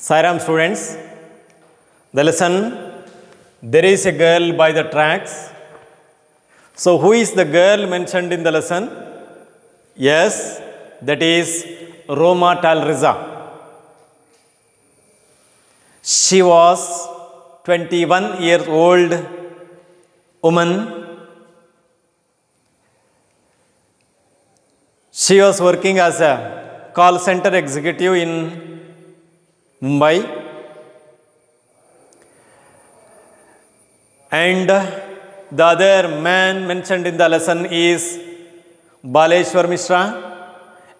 Sairam students, the lesson, there is a girl by the tracks. So who is the girl mentioned in the lesson? Yes, that is Roma Talriza. She was 21 years old woman. She was working as a call center executive in Mumbai, and the other man mentioned in the lesson is Baleshwar Mishra,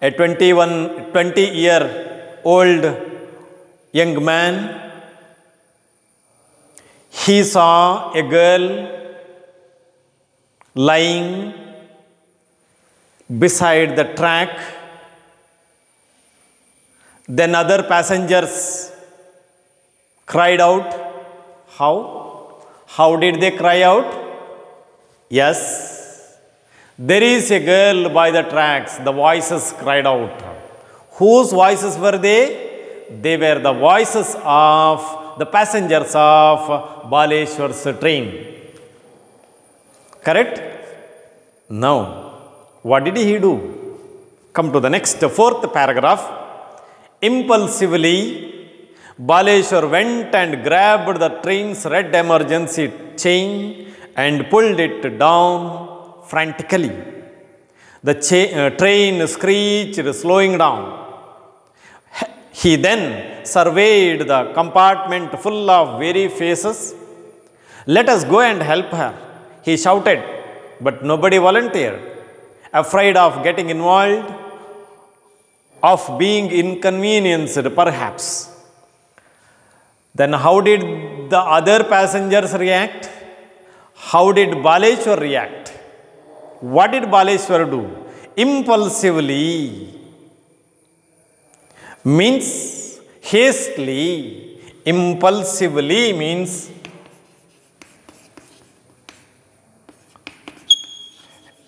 a 20-year-old young man. He saw a girl lying beside the track. Then other passengers cried out. How? How did they cry out? Yes, there is a girl by the tracks. The voices cried out. Whose voices were they? They were the voices of the passengers of Baleshwar's train. Correct? Now, what did he do? Come to the next, fourth paragraph. Impulsively, Baleshwar went and grabbed the train's red emergency chain and pulled it down frantically. The train screeched, slowing down. He then surveyed the compartment full of weary faces. "Let us go and help her," he shouted, but nobody volunteered, afraid of getting involved, of being inconvenienced perhaps. Then how did the other passengers react? How did Baleshwar react? What did Baleshwar do? Impulsively means hastily. Impulsively means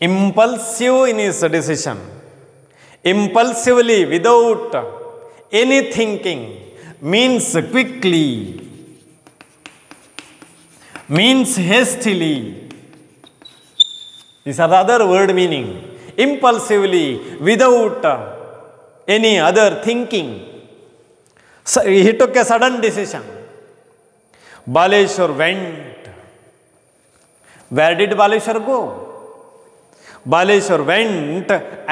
impulsive in his decision. Impulsively, without any thinking, means quickly, means hastily. These are the other word meaning. Impulsively, without any other thinking. So he took a sudden decision. Baleshwar went. Where did Baleshwar go? Baleshwar went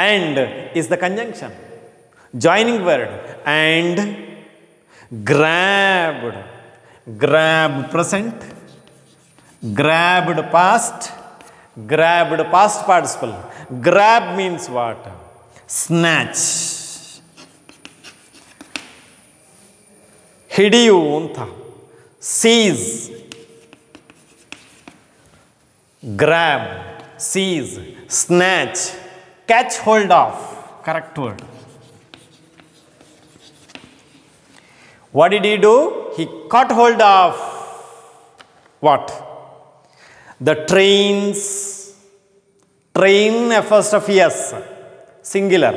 and is the conjunction, joining word, and grabbed. Grabbed present, grabbed past, grabbed past participle. Grab means what? Snatch. Hidiyunta. Seize. Grab. Seize. Snatch. Catch hold of. Correct word. What did he do? He caught hold of what? The trains. Train, first of yes, singular.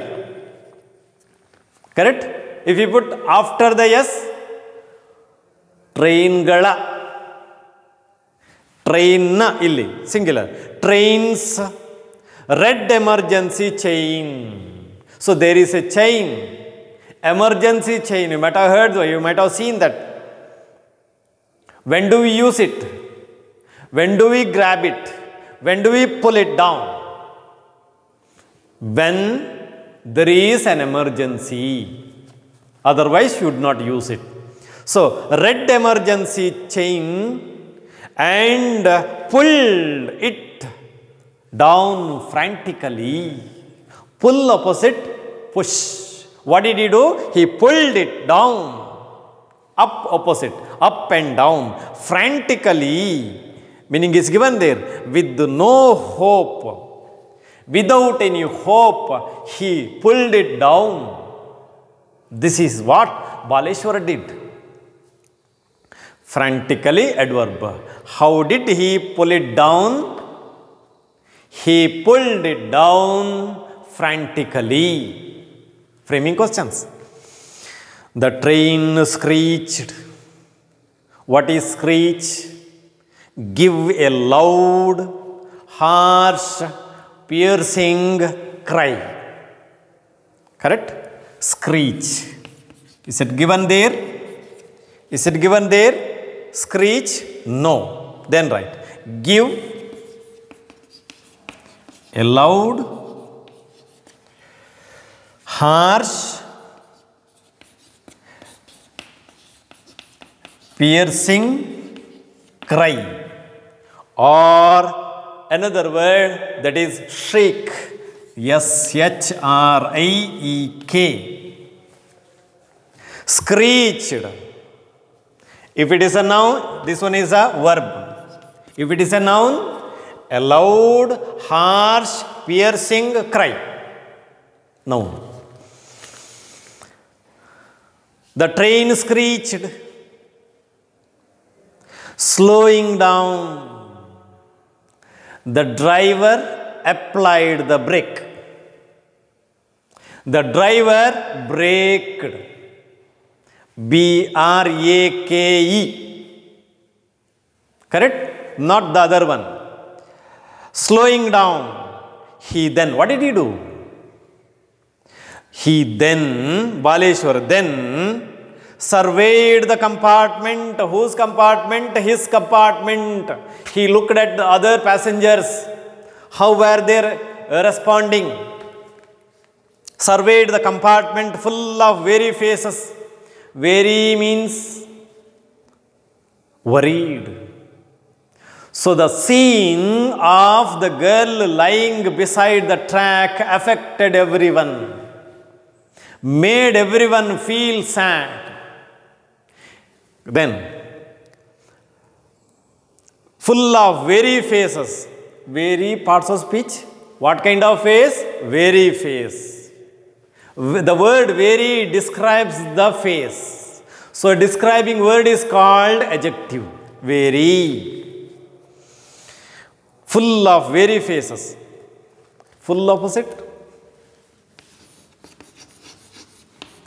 Correct? If you put after the yes, train gala. Train illi, singular. Trains, red emergency chain. So there is a chain. Emergency chain, you might have heard, you might have seen that. When do we use it? When do we grab it? When do we pull it down? When there is an emergency. Otherwise, you would not use it. So, red emergency chain and pulled it down frantically. Pull opposite, push. What did he do? He pulled it down. Up opposite, up and down. Frantically, meaning is given there, with no hope. Without any hope, he pulled it down. This is what Baleshwar did. Frantically, adverb. How did he pull it down? He pulled it down frantically. Framing questions. The train screeched. What is screech? Give a loud, harsh, piercing cry. Correct? Screech. Is it given there? Is it given there? Screech? No. Then write. Give a loud, harsh, piercing cry, or another word that is shriek. S-H-R-I-E-K. Screeched. If it is a noun, this one is a verb. If it is a noun, a loud, harsh, piercing cry. Noun. The train screeched. Slowing down. The driver applied the brake. The driver braked. B-R-A-K-E. Correct? Not the other one. Slowing down. He then, what did he do? He then, Baleshwar, then surveyed the compartment. Whose compartment? His compartment. He looked at the other passengers. How were they responding? Surveyed the compartment full of weary faces. Weary means worried. So the scene of the girl lying beside the track affected everyone, made everyone feel sad. Then, full of weary faces. Weary parts of speech. What kind of face? Weary face. The word weary describes the face. So, describing word is called adjective. Weary. Full of weary faces. Full opposite.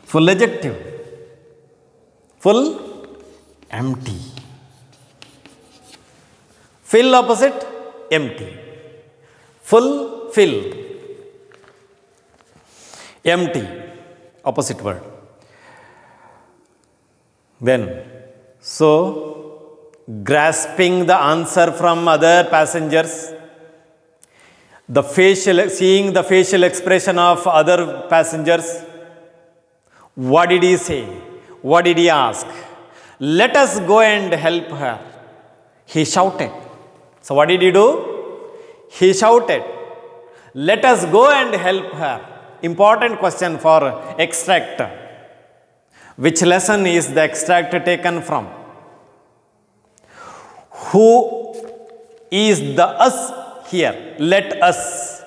Full adjective. Full empty. Fill opposite empty. Full, fill. Empty opposite word. Then, so grasping the answer from other passengers, seeing the facial expression of other passengers, what did he say? What did he ask? Let us go and help her. He shouted. So what did he do? He shouted. Let us go and help her. Important question for extract. Which lesson is the extract taken from? Who is the us here? Let us.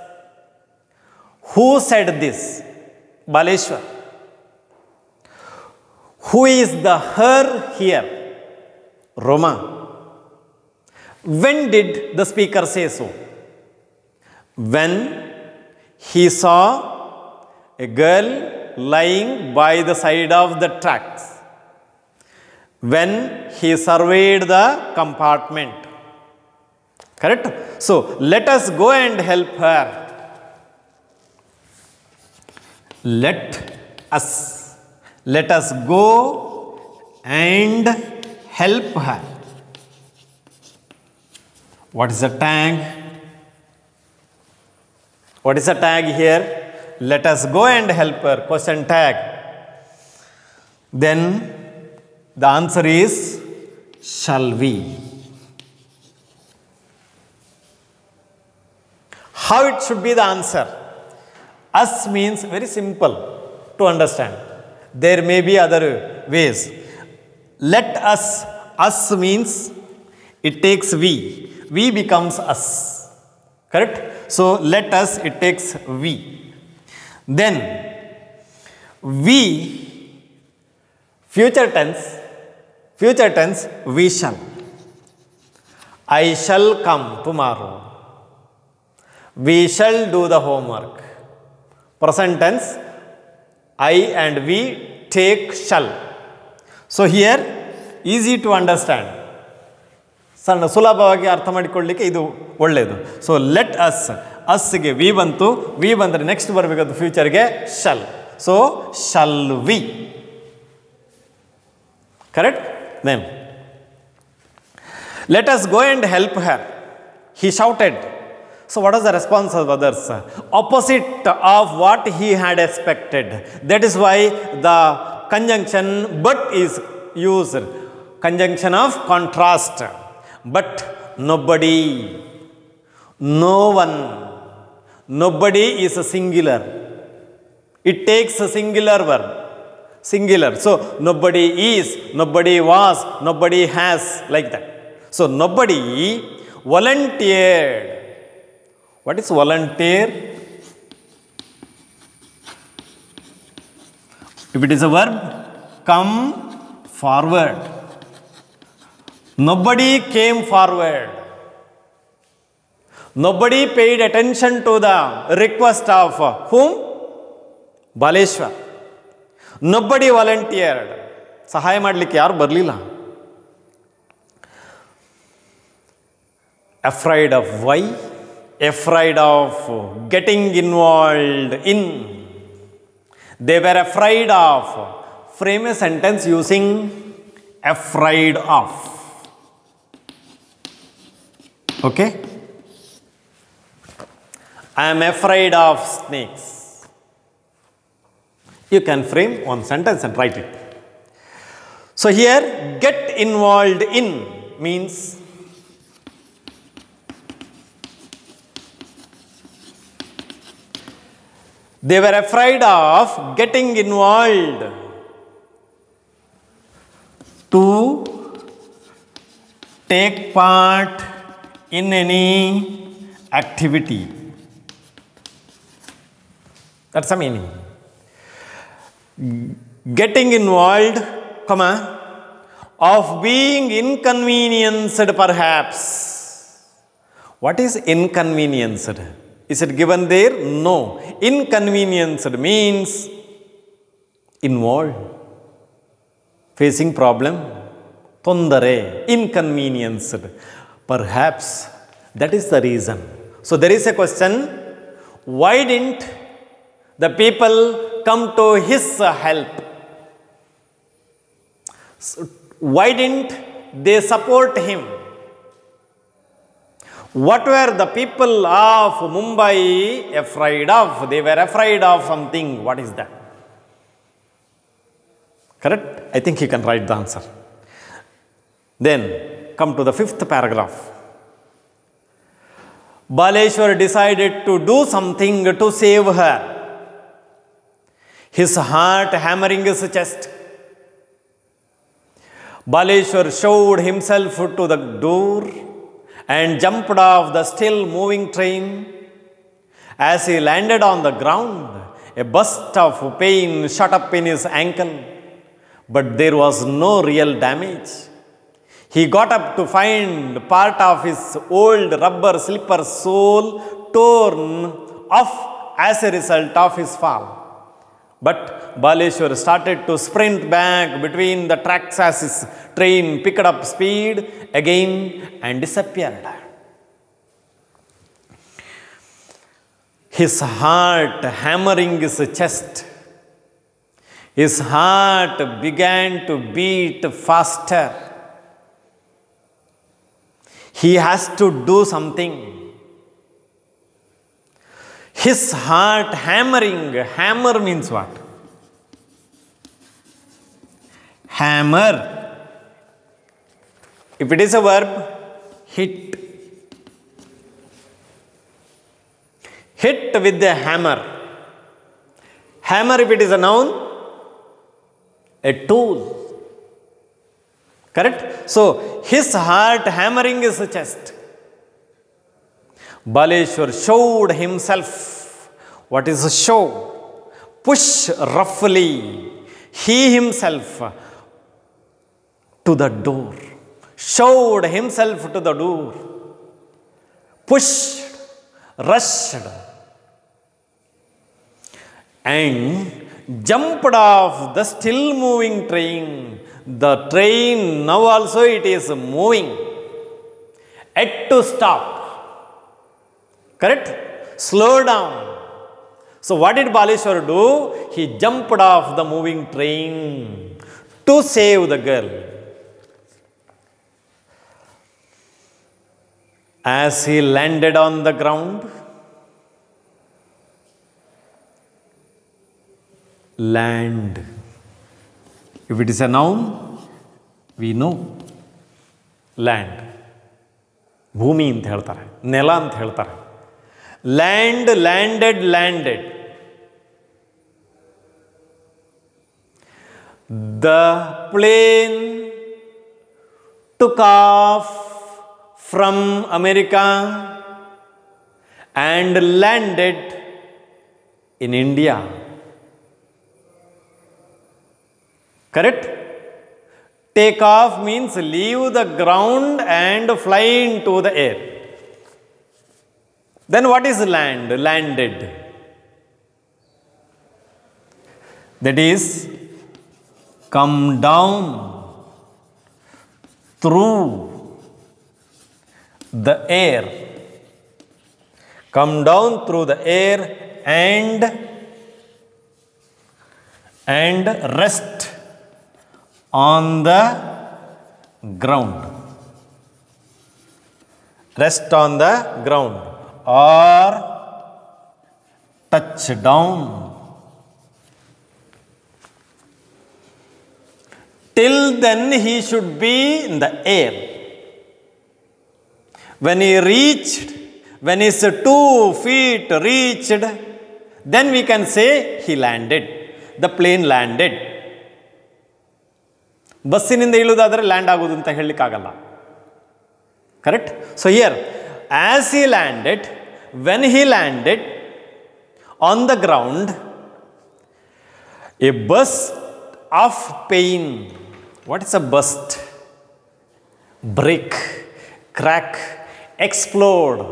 Who said this? Baleshwar. Who is the her here? Roma. When did the speaker say so? When he saw a girl lying by the side of the tracks. When he surveyed the compartment. Correct? So, let us go and help her. Let us. Let us go and help her. What is the tag? What is the tag here? Let us go and help her. Question tag. Then the answer is shall we. How it should be the answer? Us means very simple to understand. There may be other ways. Let us. Us means it takes we. We becomes us. Correct? So let us, it takes we. Then we, future tense, we shall. I shall come tomorrow. We shall do the homework. Present tense, I and we take shall. So here easy to understand. ಸಣ್ಣ ಸುಲಭವಾಗಿ ಅರ್ಥ ಮಾಡಿಕೊಳ್ಳಲಿಕ್ಕೆ ಇದು ಒಳ್ಳೆಯದು. So let ಅಸ್ಗೆ we ಬಂತು, we ಬಂದರೆ next ಬರಬೇಕಾದ ಫ್ಯೂಚರ್ಗೆ shall. So shall we. Correct? Then let us go and help her. He shouted. So what was the response of others? Opposite of what he had expected. That is why the conjunction but is used. Conjunction of contrast. But nobody, no one, nobody is a singular. It takes a singular verb. Singular. So nobody is, nobody was, nobody has, like that. So nobody volunteered. What is volunteer? If it is a verb, come forward. Nobody came forward. Nobody paid attention to the request of whom? Baleshwar. Nobody volunteered. ಸಹಾಯ ಮಾಡಲಿಕ್ಕೆ ಯಾರು ಬರಲಿಲ್ಲ. Afraid of why? Afraid of getting involved in. They were afraid of. Frame a sentence using afraid of. Okay? I am afraid of snakes. You can frame one sentence and write it. So here, get involved in means they were afraid of getting involved to take part in any activity. That's the meaning. Getting involved, comma, of being inconvenienced perhaps. What is inconvenienced? Is it given there? No. Inconvenienced means involved, facing problem, tondare, inconvenienced. Perhaps that is the reason. So there is a question, why didn't the people come to his help? So why didn't they support him? What were the people of Mumbai afraid of? They were afraid of something. What is that? Correct? I think you can write the answer. Then come to the fifth paragraph. Baleshwar decided to do something to save her. His heart hammering his chest. Baleshwar showed himself to the door and jumped off the still moving train. As he landed on the ground, a burst of pain shot up in his ankle, but there was no real damage. He got up to find part of his old rubber slipper sole torn off as a result of his fall. But Baleshwar started to sprint back between the tracks as his train picked up speed again and disappeared. His heart hammering his chest. His heart began to beat faster. He has to do something. His heart hammering. Hammer means what? Hammer. If it is a verb, hit. Hit with the hammer. Hammer, if it is a noun, a tool. Correct? So, his heart hammering his chest. Baleshwar showed himself. What is a show? Push roughly. He himself to the door. Showed himself to the door. Pushed, rushed, and jumped off the still moving train. The train now also it is moving. Had to stop. Correct? Slow down. So what did Baleshwar do? He jumped off the moving train to save the girl. As he landed on the ground, land. If it is a noun, we know land. ಭೂಮಿ ಅಂತ ಹೇಳ್ತಾರೆ, ನೆಲ ಅಂತ ಹೇಳ್ತಾರೆ. Land, landed, landed. The plane took off from America and landed in India. Correct? Take off means leave the ground and fly into the air. Then what is land? Landed. That is, come down through the air. Come down through the air and rest on the ground. Rest on the ground or touch down. Till then he should be in the air. When he reached, when his 2 feet reached, then we can say he landed. The plane landed. ಬಸ್ಸಿನಿಂದ ಇಳುವುದಾದರೆ land ಆಗೋದು ಅಂತ ಹೇಳಲಿಕ್ಕಾಗಲ್ಲ. Correct? So here, as he landed, when he landed on the ground, a burst of pain. What is a burst? Break, crack, explode.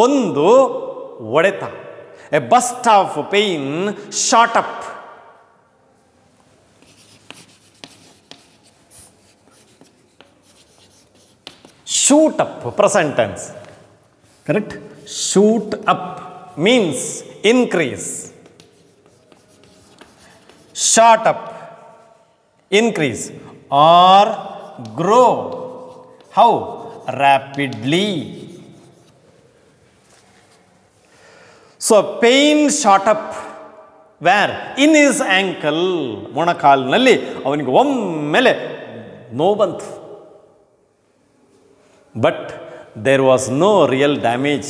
ಒಂದು ಒಡೆತ. A burst of pain shot up. Shoot up, present tense. Correct? Shoot up means increase. Shot up, increase, or grow. How? Rapidly. So pain shot up. Where? In his ankle. ಮೊಣಕಾಲಿನಲ್ಲಿ ಅವನಿಗೆ ಒಮ್ಮೆಲೆ ನೋವು ಬಂತು. But there was no real damage.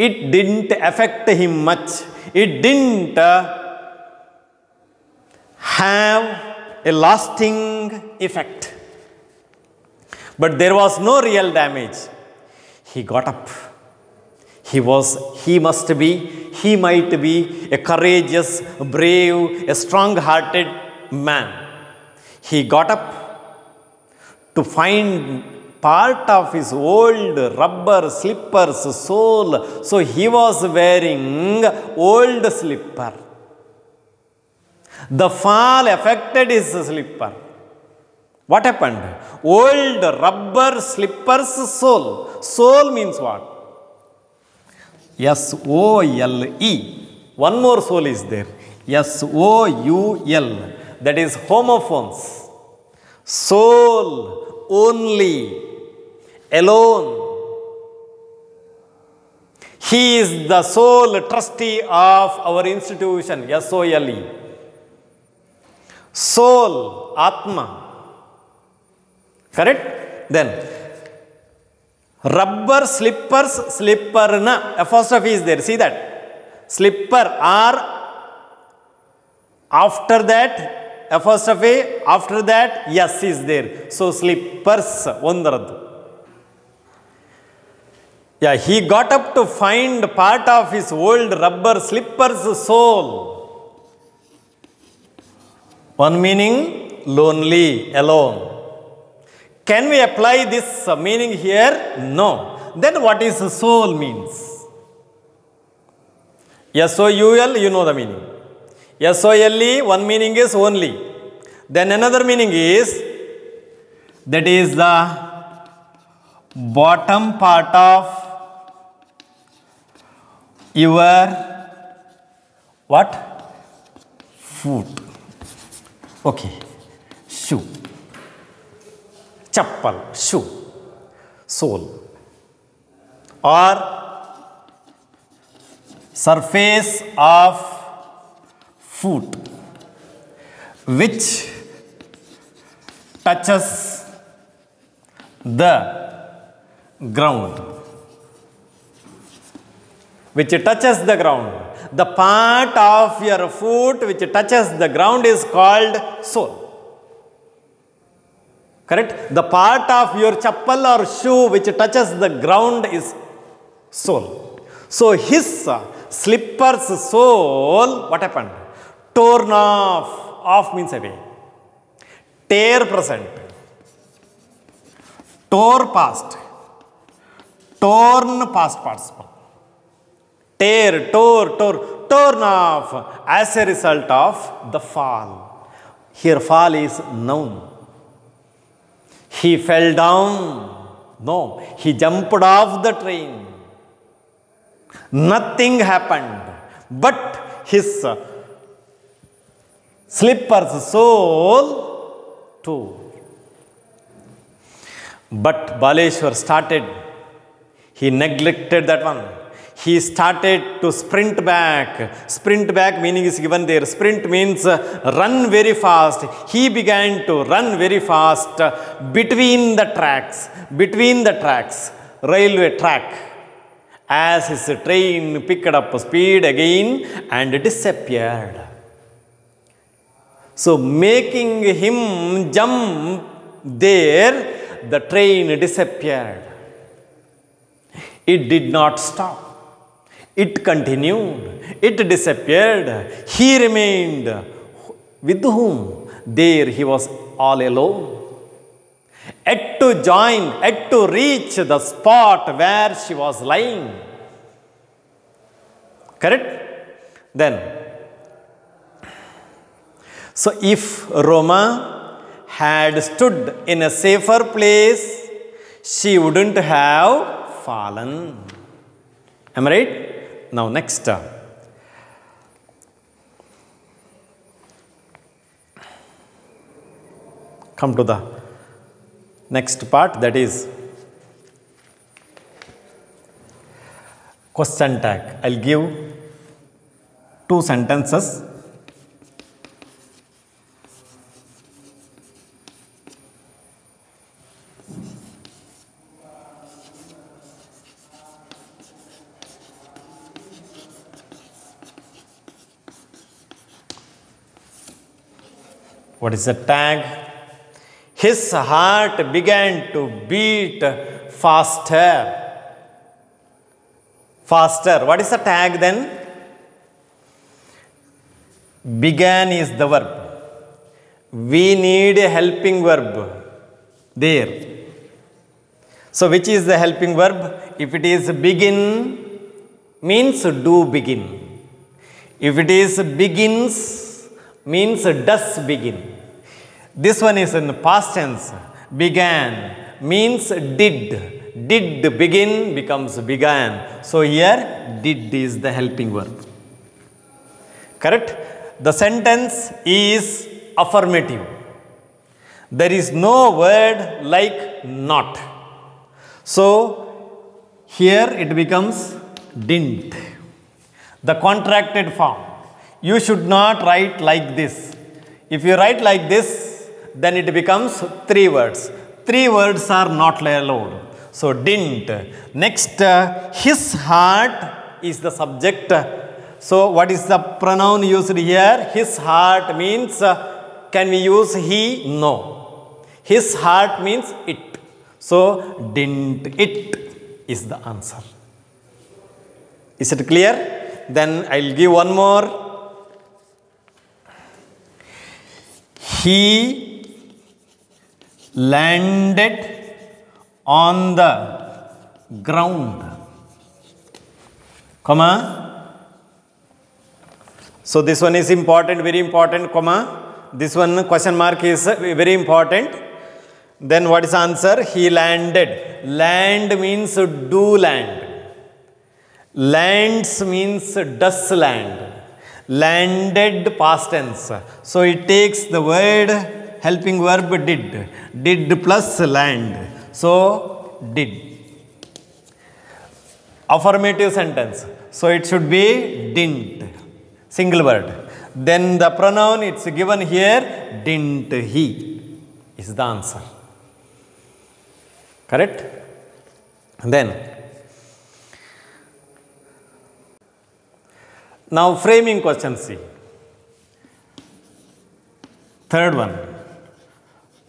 It didn't affect him much. It didn't have a lasting effect. But there was no real damage. He got up. He might be a courageous, brave, a strong-hearted man. He got up to find part of his old rubber slippers sole. So he was wearing old slipper. The fall affected his slipper. What happened? Old rubber slippers sole. Sole means what? S-O-L-E. One more sole is there. S-O-U-L. That is homophones. Sole, only, alone. He is the sole trustee of our institution. S-O-L-E. Soul, Atma. Correct? Then, rubber slippers, slipperna, apostrophe is there. See that? Slipper, R, after that, apostrophe, after that, yes is there. So, slippers, ondaraddu. Yeah, he got up to find part of his old rubber slippers sole. One meaning, lonely, alone. Can we apply this meaning here? No. Then what is soul means? S-O-U-L, you know the meaning. S-O-L-E, one meaning is only. Then another meaning is, that is the bottom part of your what? Foot. Okay. Shoe. Chappal, shoe, sole, or surface of foot which touches the ground. Which touches the ground. The part of your foot which touches the ground is called sole. Correct? The part of your chappal or shoe which touches the ground is sole. So his slipper's sole, what happened? Torn off. Off means away. Tear present. Tore past. Torn past participle. Tear, torn off as a result of the fall. Here fall is noun. He fell down. No, he jumped off the train. Nothing happened, but his slipper's sole tore. But Baleshwar started, he neglected that one. He started to sprint back. Sprint back meaning is given there. Sprint means run very fast. He began to run very fast between the tracks. Between the tracks. Railway track. As his train picked up speed again and disappeared. So making him jump there, the train disappeared. It did not stop. It continued. It disappeared. He remained. With whom? There he was all alone. Yet to join, yet to reach the spot where she was lying. Correct? Then, so if Roma had stood in a safer place, she wouldn't have fallen. Am I right? Now next. Come to the next part, that is question tag. I'll give 2 sentences. What is the tag? His heart began to beat faster. Faster. What is the tag then? Began is the verb. We need a helping verb there. So which is the helping verb? If it is begin, means do begin. If it is begins, means does begin. This one is in past tense. Began means did. Did begin becomes began. So here did is the helping verb. Correct? The sentence is affirmative. There is no word like not. So here it becomes didn't. The contracted form. You should not write like this. If you write like this, then it becomes 3 words. 3 words are not allowed. So didn't. Next, his heart is the subject. So what is the pronoun used here? His heart means, can we use he? No. His heart means it. So didn't it is the answer. Is it clear? Then I'll give one more. He landed on the ground, comma, So this one is important, very important, comma. This one question mark is very important. Then what is answer? He landed. Land means do land. Lands means does land. Landed past tense. So it takes the word helping verb did. Did plus land. So did. Affirmative sentence. So it should be didn't. Single word. Then the pronoun it's given here, didn't he is the answer. Correct? Then now framing question C. Third one.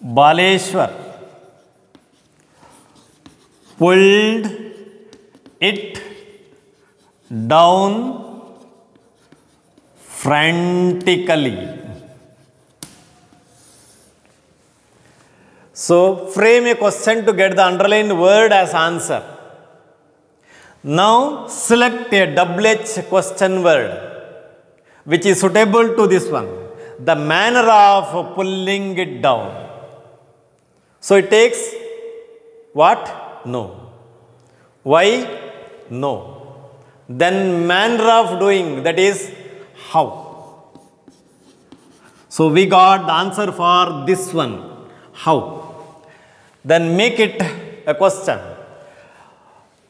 Baleshwar pulled it down frantically. So frame a question to get the underlined word as answer. Now select a double H question word which is suitable to this one. The manner of pulling it down. So it takes what? No. Why? No. Then manner of doing, that is how. So we got the answer for this one. How? Then make it a question.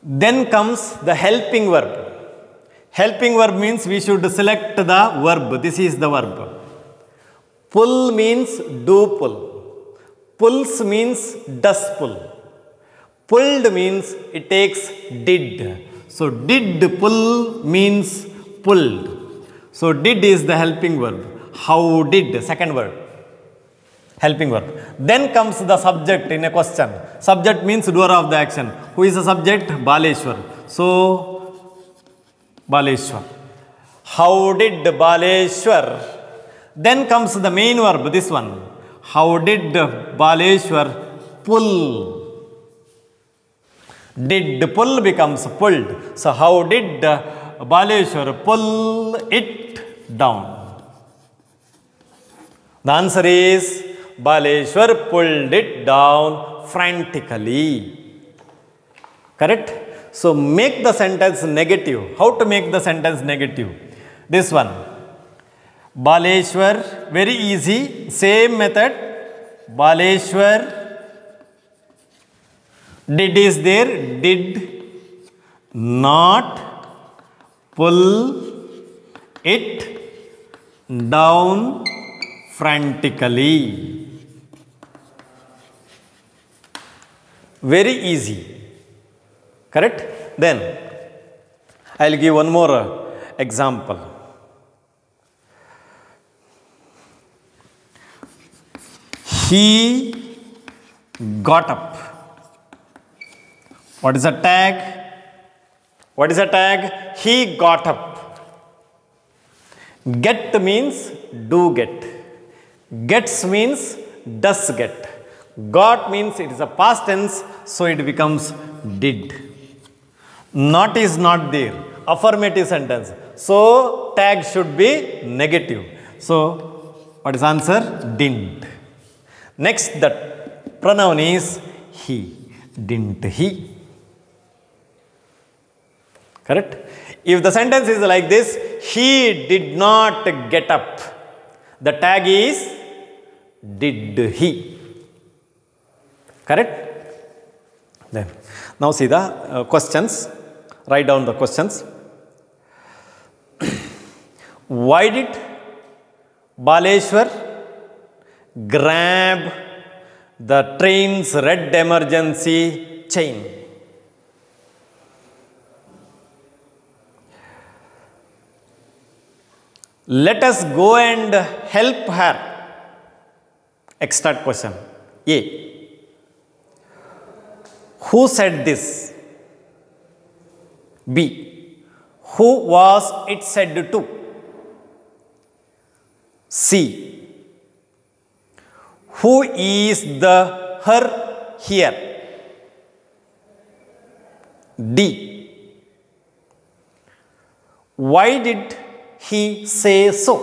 Then comes the helping verb. Helping verb means we should select the verb. This is the verb. Pull means do pull. Pulls means does pull. Pulled means it takes did. So did pull means pulled. So did is the helping verb. How did, second word. Helping verb. Then comes the subject in a question. Subject means doer of the action. Who is the subject? Baleshwar. So Baleshwar. How did Baleshwar? Then comes the main verb, this one. How did Baleshwar pull? Did pull becomes pulled. So how did Baleshwar pull it down? The answer is Baleshwar pulled it down frantically. Correct? So make the sentence negative. How to make the sentence negative? This one. Baleshwar, very easy, same method. Baleshwar, did is there, did not pull it down frantically. Very easy. Correct? Then I'll give one more example. He got up. What is a tag? What is a tag? He got up. Get means do get. Gets means does get. Got means it is a past tense, so it becomes did. Not is not there. Affirmative sentence. So tag should be negative. So what is answer? Didn't. Next, the pronoun is he. Didn't he? Correct? If the sentence is like this, he did not get up. The tag is did he. Correct? Then, now see the questions. Write down the questions. Why did Baleshwar grab the train's red emergency chain? Let us go and help her. Extra question. A. Who said this? B. Who was it said to? C. Who is the her here? D. Why did he say so?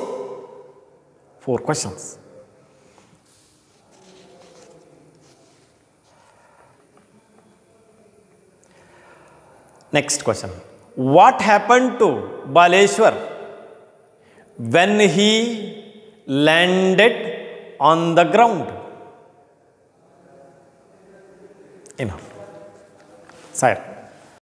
4 questions. Next question. What happened to Baleshwar when he landed on the ground? Enough. Sir.